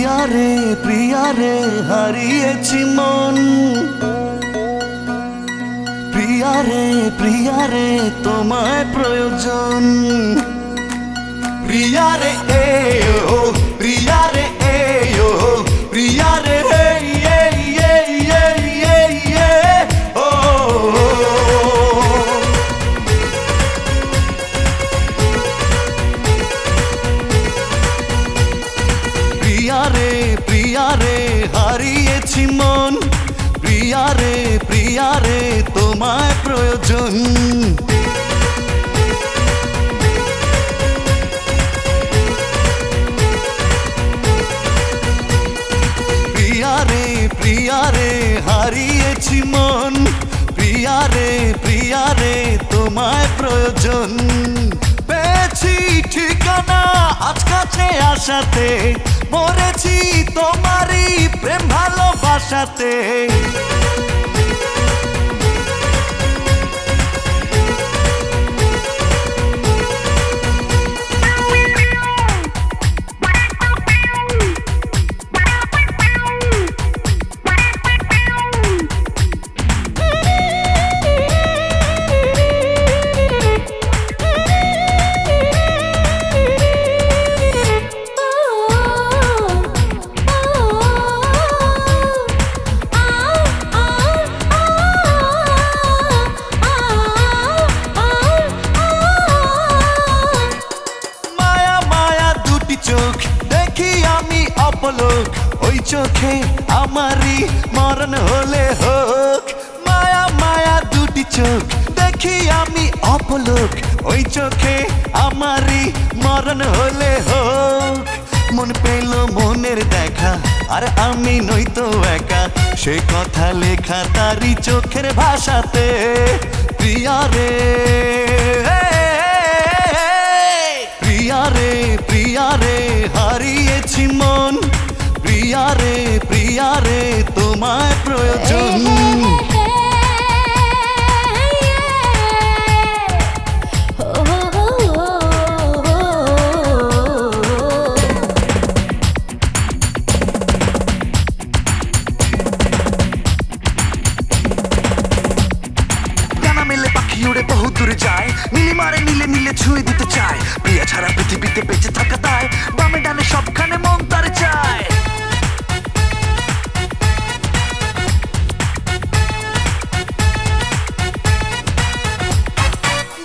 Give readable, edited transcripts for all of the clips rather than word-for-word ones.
প্রিয়া রে হারিয়েছি মন। প্রিয়া রে তোমায় প্রয়োজন। প্রিয়া রে ও প্রিয়া রে ও প্রিয়া রে ও প্রিয়া রে হারিয়েছি মন। প্রিয়া রে তোমায় প্রয়োজন। প্রিয়া রে হারিয়েছি মন। প্রিয়া রে তোমায় প্রয়োজন। পেয়েছি ঠিকানা আজ কাছে আসাতে, মরেছি তোমারই প্রেম ভালোবাসাতে। ওই চোখে আমারই মরণ হলে হোক। মায়া মায়া দুটি চোখ দেখি আমি অপলোক। ওই চোখে আমারই মরণ হলে হোক। মন পেল মনের দেখা, আর আমি নই তো একা, সে কথা লেখা তারই চোখের ভাষাতে। প্রিয়া রে হারিয়েছি মন। প্রিয়া রে তোমায় প্রয়োজন। ডানা মেলে পাখি উড়ে বহু দূরে যায়, নীলিমারে নীলে নীলে ছুঁয়ে দিতে চায়। প্রিয়া ছাড়া পৃথিবীতে বেঁচে থাকা দায়, বামে ডানে সবখানে মন তার চায়।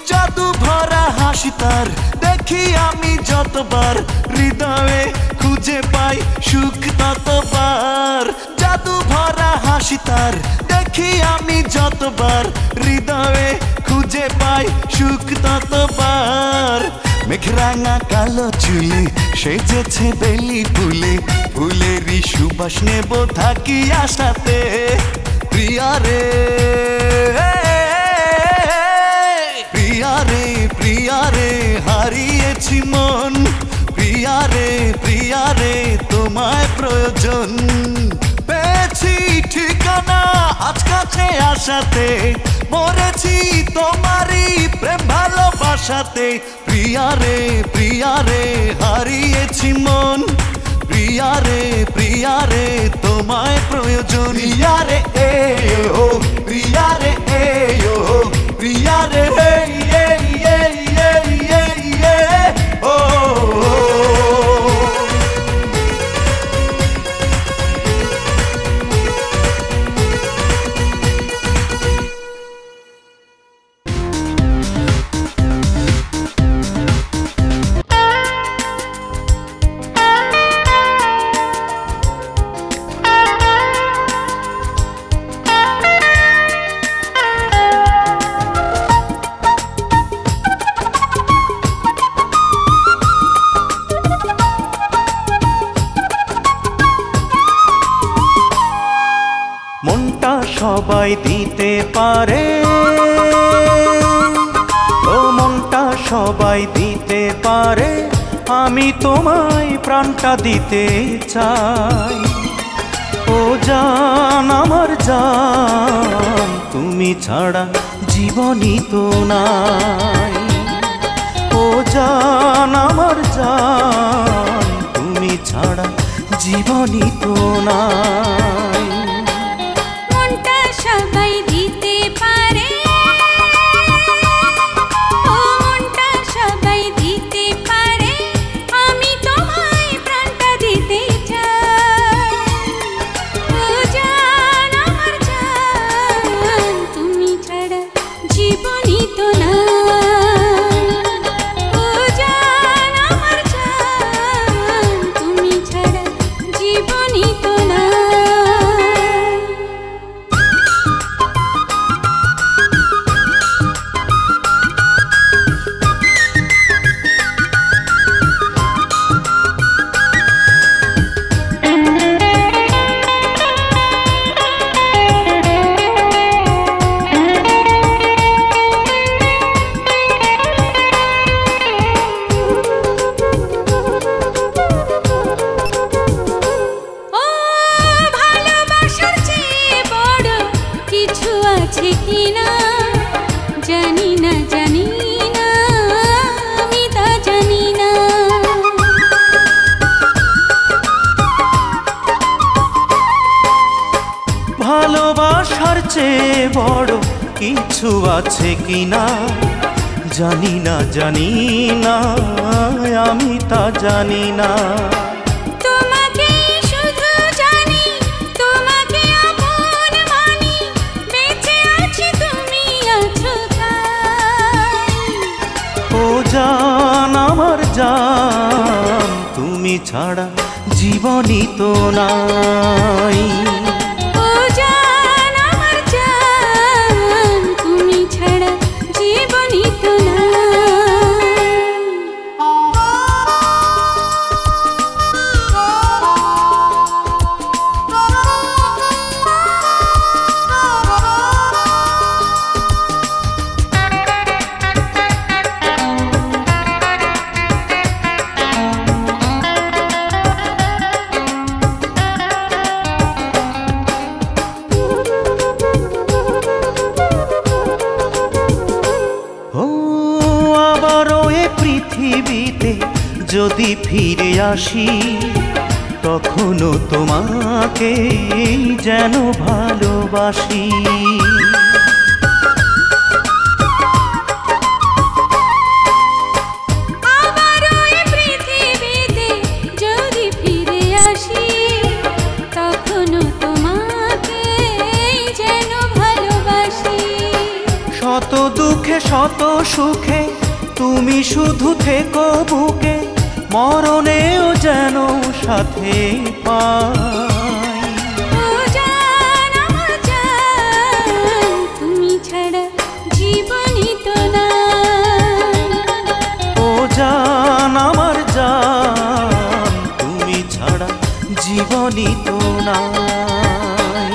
জাদু ভরা হাসি তার দেখি আমি যতবার, হৃদয়ে খুঁজে পাই সুখ ততবার। জাদু ভরা হাসি তার দেখি আমি যতবার, হৃদয়ে খুঁজে পাই সুখ ততবার। মেঘরাঙা কালো চুলে সেজেছে বেলি ফুলে, ফুলেরই সুবাস নেব থাকি আশাতে। প্রিয়া রে হারিয়েছি মন। প্রিয়া রে তোমায় প্রয়োজন। পেয়েছি ঠিকানা আজ কাছে আসাতে, মরেছি তোমারই প্রেম ভালোবাসাতে। প্রিয়া রে হারিয়েছি মন। প্রিয়া রে তোমায় প্রয়োজন। প্রিয়া রে ও প্রিয়া রে ও প্রিয়া রে সবাই দিতে পারে, ও মনটা সবাই দিতে পারে, আমি তোমায় প্রাণটা দিতে চাই। ও জান আমার জান, তুমি ছাড়া জীবনই তো নাই। ও জান আমার জান, তুমি ছাড়া জীবনই তো নাই। মনটা সবাই দিতে পারে, ও মনটা সবাই দিতে পারে, আমি তোমায় প্রাণটা দিতে চাই। ও জান আমার জান, তুমি ছাড়া জীবনই তো নাই। ও জান আমার জান, তুমি ছাড়া জীবনই তো নাই। ও ভালোবাসার চেয়ে বড় কিছু আছে কিনা জানি না, জানি না, আমি তা জানি না। ভালোবাসার চেয়ে বড় কিছু আছে কিনা জানি না, জানি না, আমি তা জানি না। তোমাকে শুধু জানি, তোমাকে আপন মানি, বেঁচে আছি তুমি আছো তাই। ও জান আমার জান, তুমি ছাড়া জীবনই তো নাই। ও জান আমার জান, তুমি ছাড়া জীবনই তো নাই। ও আবারও এ পৃথিবীতে যদি ফিরে আসি, তখনও তোমাকে যেন ভালোবাসি। আবারও এ পৃথিবীতে যদি ফিরে আসি, তখনও তোমাকে যেন ভালোবাসি। শত দুঃখে শত সুখে তুমি শুধু থেকো বুকে, মরণেও যেন সাথে পাই। ও জান আমার জান, তুমি ছাড়া জীবনই তো নাই। ও জান আমার জান, তুমি ছাড়া জীবনই তো নাই।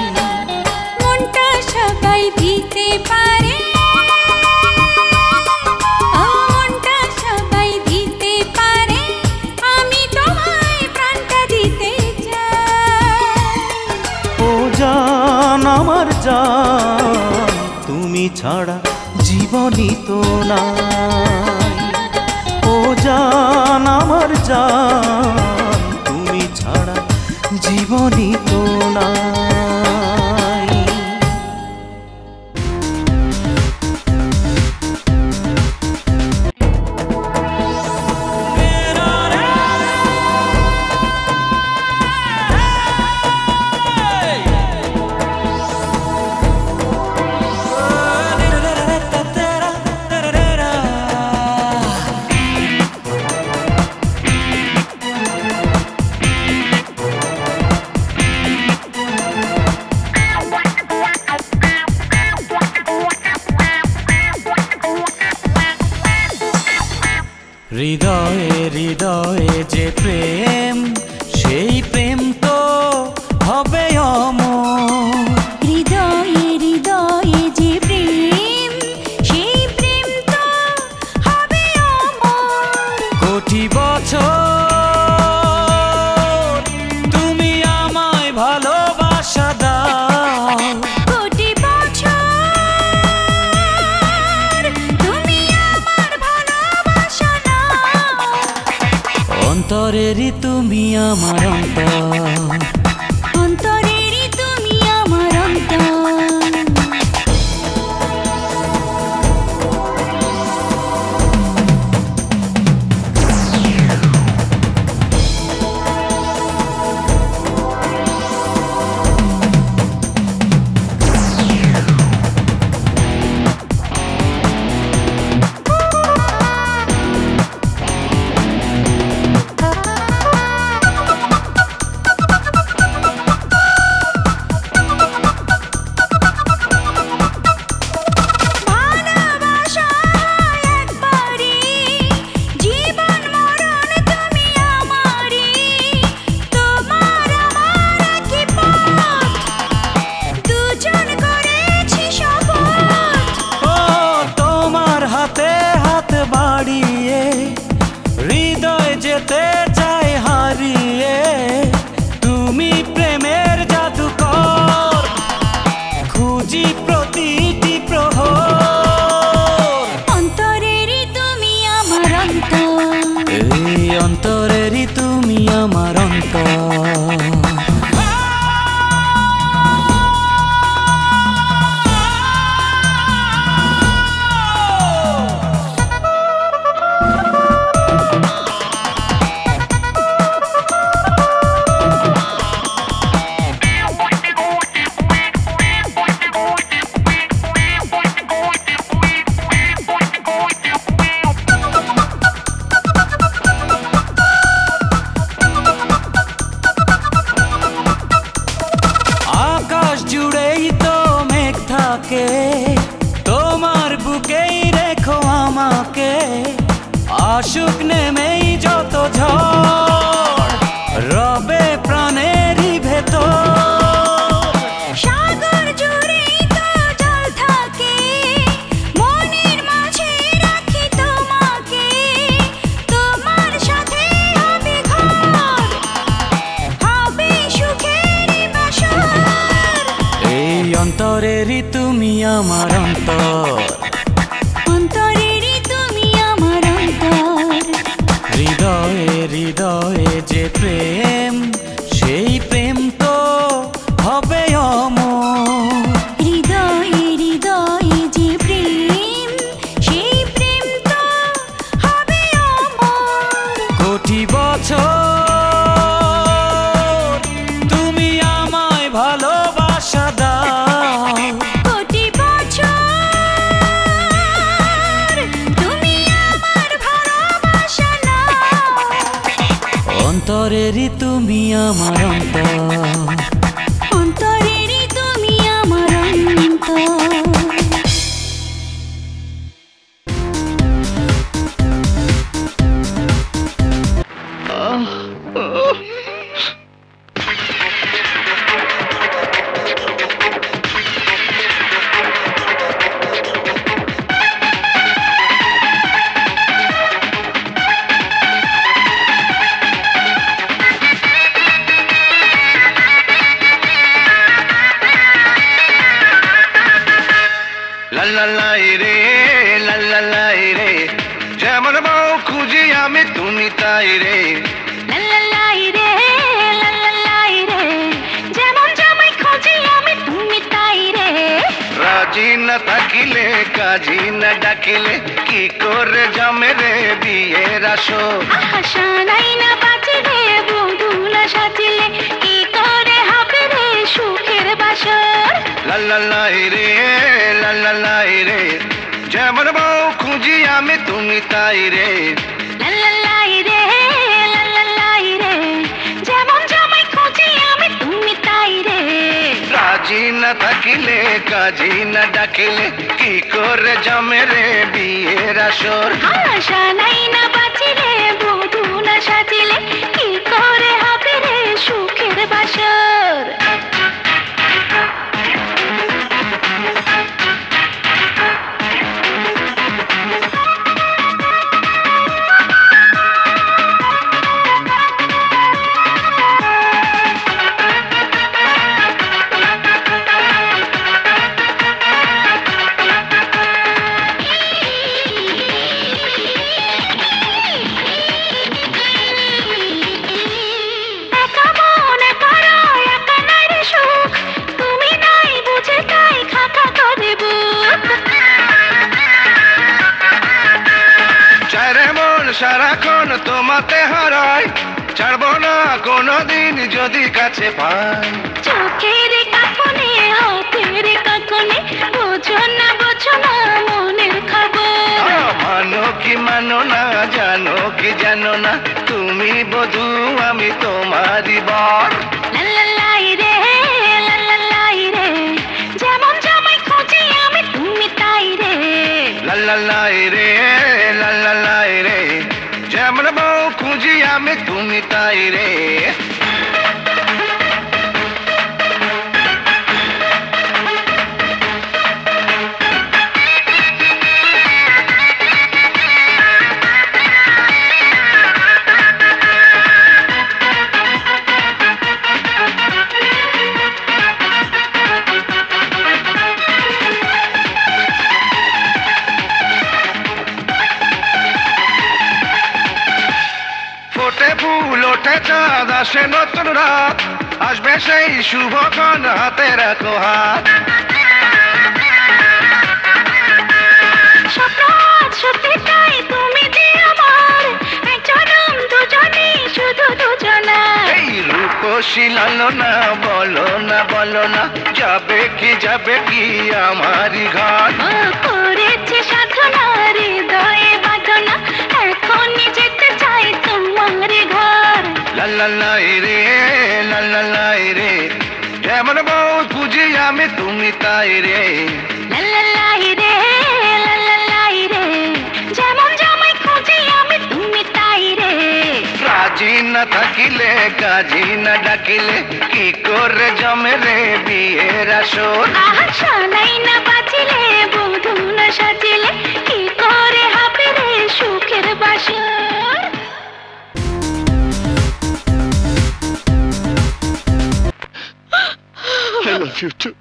মনটা সবাই দিতে পারে, ও মনটা সবাই দিতে পারে, আমি তোমায় প্রাণটা দিতে চাই। ও জান আমার জান, তুমি ছাড়া জীবনই তো নাই। ও জান আমার জান, তুমি ছাড়া জীবনই তো নাই। অন্তরেরই তুমি আমার অন্তর, অন্তরেরই তুমি আমার অন্তর। হৃদয় যেতে চায় হারিয়ে, তুমি প্রেমের জাদুকর, খুঁজি প্রতিটি প্রহর। অন্তরেরই তুমি আমার অন্তর, এই অন্তরেরই তুমি আমার অন্তর। তোমার বুকেই রেখো আমাকে, আশুক নেমেই যত ঝড় রবে প্রাণেরই ভেতর। সাগর জুড়েই তো জল থাকে, মনের মাঝে রাখি তোমাকে, তোমার সাথে হবে ঘর, হবে সুখের বাসর। এই অন্তরেরই তুমি আমার অন্তর, অন্তরেরই তুমি আমার অন্তর। হৃদয়ে হৃদয়ে যে প্রেম, সেই প্রেম তো হবে অমর। হৃদয়ে হৃদয়ে যে প্রেম, সেই প্রেম তো হবে অমর। কোটি বছর তুমি আমায় ভালোবাসা দাও, কোটি বছর তুমি আমার ভালোবাসা নাও। অন্তরেরই তুমি আমার অন্তর, অন্তরেরই তুমি আমার অন্তর। লাল্লাই রে লাল্লাই রে, যেমন বউ খুঁজি আমি তুমি তাই রে। লাল্লাই রে লাল্লাই রে, যেমন জামাই খুঁজি আমি তুমি তাই রে। রাজি না থাকিলে কাজী না ডাকিলে, কি করে জমে রে বিয়ের আসর। আশা নাই না বাঁচিলে, বধূ না সাজিলে, কি করে হবে রে সুখের বাসর। লাল্লাই রে লাল্লাই রে, যেমন বউ খুঁজি আমি তুমি তাই রে। লাল্লাই রে লাল্লাই রে, যেমন জামাই খুঁজি আমি তুমি তাই রে। রাজি না থাকিলে কাজী না ডাকিলে, কি করে জমে রে বিয়ের আসর। আশা নাই না বাঁচিলে, বধূ না সাজিলে, কি করে হবে রে সুখের বাসর। হারাই, ছাড়বো না কোনোদিন যদি কাছে পাই। চোখের কাকনে হাতের কাকনে বোঝো না মনের খবর। মানো কি মানো না, জানো কি জানো না, তুমি বধূ আমি তোমারই বর। লাল্লাই রে লাল্লাই রে, যেমন জামাই খুঁজি আমি তুমি তাই রে। লাল্লাই রে লাল্লাই রে, যেমন বউ খুঁজি আমি তুমি তাই রে। ফুল ওঠে চাঁদ, আসে নতুন রাত, আসবে সেই শুভক্ষণ, হাতে রাখো হাত। স্বপ্ন আজ সত্যি তাই তুমি যে আমার, এক জনম দুজনে শুধু দুজনা। এই রূপসী লালনা, বলো না বলো না, যাবে কি আমারই ঘর। ও করেছে সাধনা হৃদয়ে বাঁধনা, এখনই যেতে চাই তোমার ঘর। লাল্লাই রে লাল্লাই রে, যেমন বউ খুঁজি আমি তুমি তাই রে। লাল্লাই রে লাল্লাই রে, যেমন জামাই খুঁজি আমি তুমি তাই রে। রাজি না থাকিলে কাজী না ডাকিলে, কি করে জমে রে বিয়ের আসর। আহা শানাই না বাজিলে বধূ না সাজিলে, কি করে হবে রে সুখের বাসর। I love you too.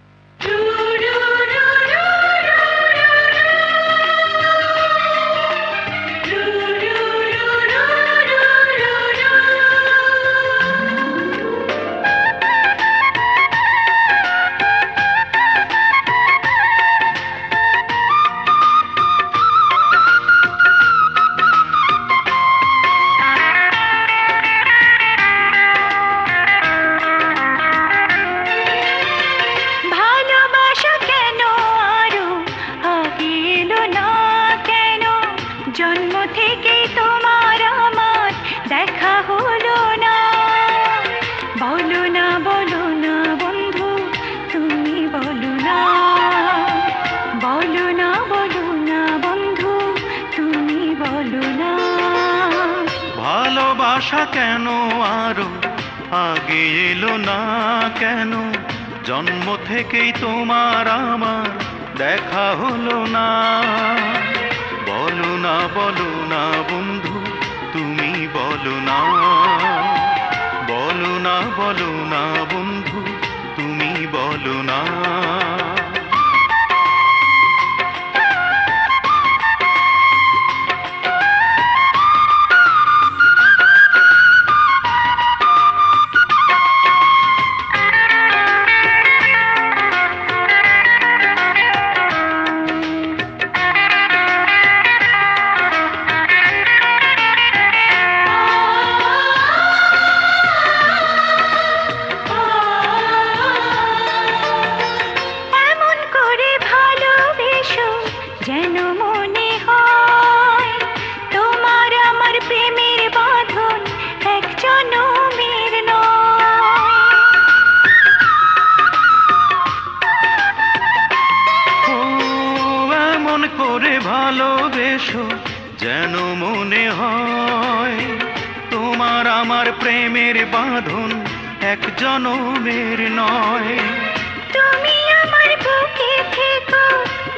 জন্ম থেকে তোমার আমার দেখা হলো না, বলো না বলো না বন্ধু তুমি বলো না, বলো না বলো না বন্ধু তুমি বলো না। ভালোবাসা কেন আরো আগে এলো না কেন, জন্ম থেকেই তোমার আমার দেখা হলো না। বলো না বন্ধু তুমি বলো না, বলো না বন্ধু তুমি বলো না। ভালোবেসো যেন মনে হয় তোমার আমার প্রেমের বাঁধন এক জনমের নয়। তুমি আমার বুকে থেকো,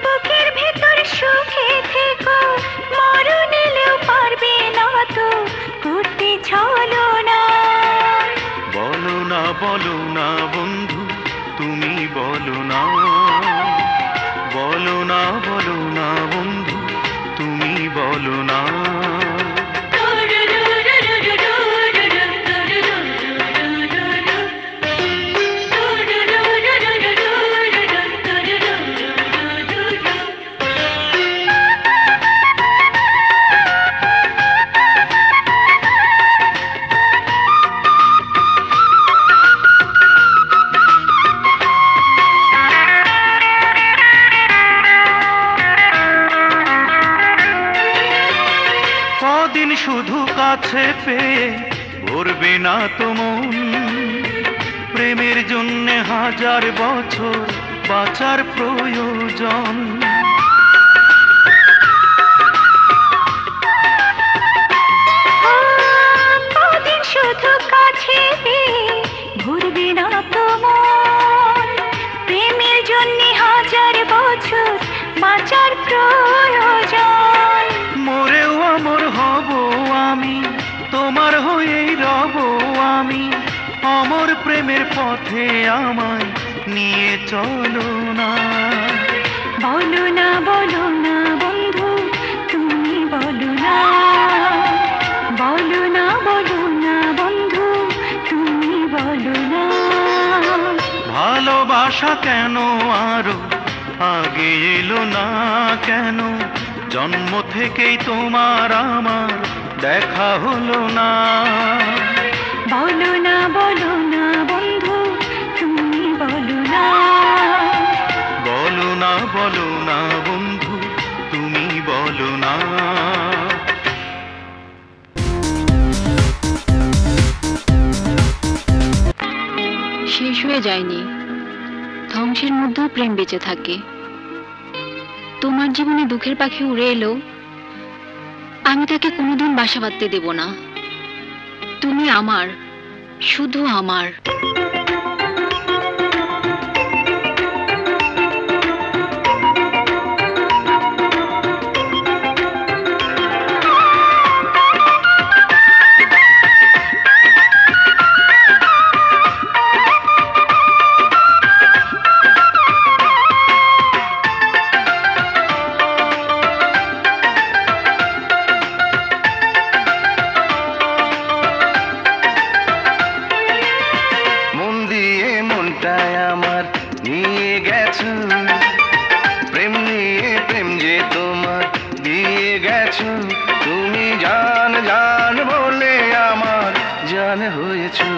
বুকের ভেতর সুখে থেকো, মরণ এলেও পারবে না তো করতে ছলনা। বলো না বন্ধু তুমি বলো না, বলো না বন্ধু তুমি বলো না। পেয়ে ভরবে না তো মন। প্রেমের জন্যে হাজার বছর বাঁচার প্রয়োজন। কদিন শুধু কাছে পেয়ে ভরবে না তো মন। প্রেমের জন্যে হাজার বছর বাঁচার প্রয়োজন। মরেও অমর হব আমি, তোমার হয়েই রব আমি। অমর প্রেমের পথে আমায় নিয়ে চলো না। বলো না বলো না বন্ধু তুমি বলো না। বলো না বলো না বন্ধু তুমি বলো না। ভালোবাসা কেন আরো আগে এলো না কেন? জন্ম থেকেই তোমার আমার দেখা হলো না। বলো না বন্ধু তুমি বলো না। বলো না বন্ধু তুমি বলো না। শেষ হয়ে যায়নি, ধ্বংসের মধ্যেও প্রেম বেঁচে থাকে। তোমার জীবনে দুঃখের পাখি উড়ে এলেও আমি তাকে কোনোদিন বাসা বাঁধতে দেব না। তুমি আমার, শুধু আমার। তুমি জান জান বলে আমার জান হয়েছো।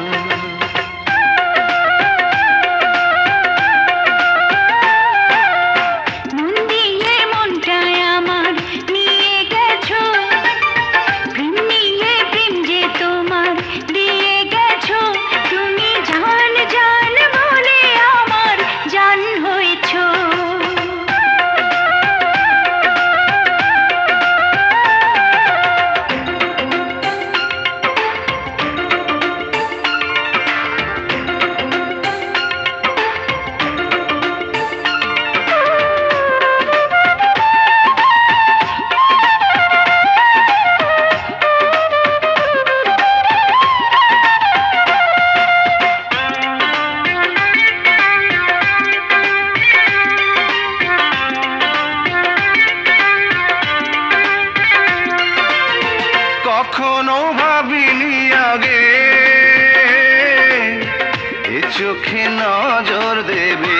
কখনো ভাবিনি আগে এ চোখে নজর দেবে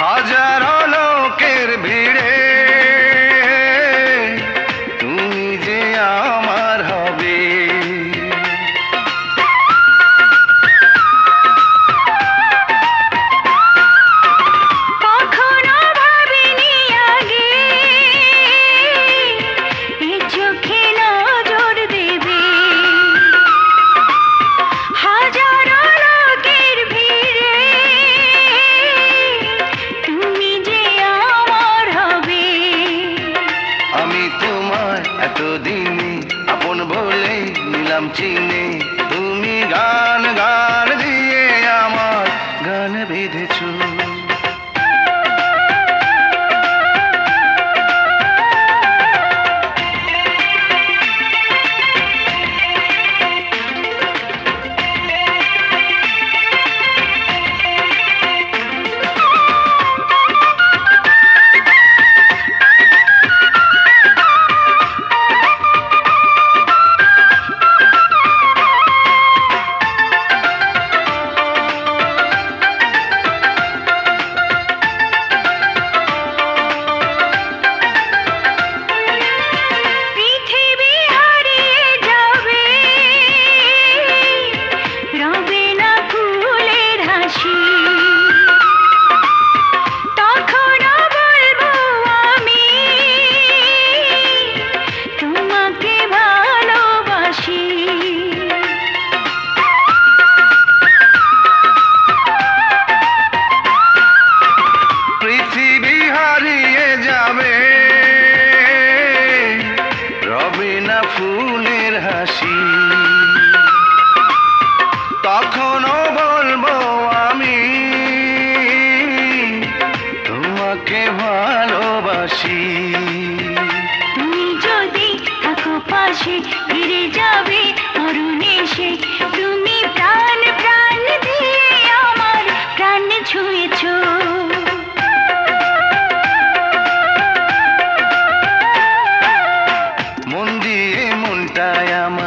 হাজারো লোকের ভিড়ে তুমি যে আমার হবে। এতদিনে আপন বলে নিলাম চিনে তুমি গান গান দিয়ে আমার গান বেঁধেছো। আগুনের হাসি। তখনও বলবো আমি তোমাকে ভালোবাসি। তুমি যদি থাকো পাশে ফিরে যাবে মরণ এসে। তুমি প্রাণ প্রাণ দিয়ে আমার প্রাণ ছুঁয়েছো। মন দিয়ে মনটায় আমার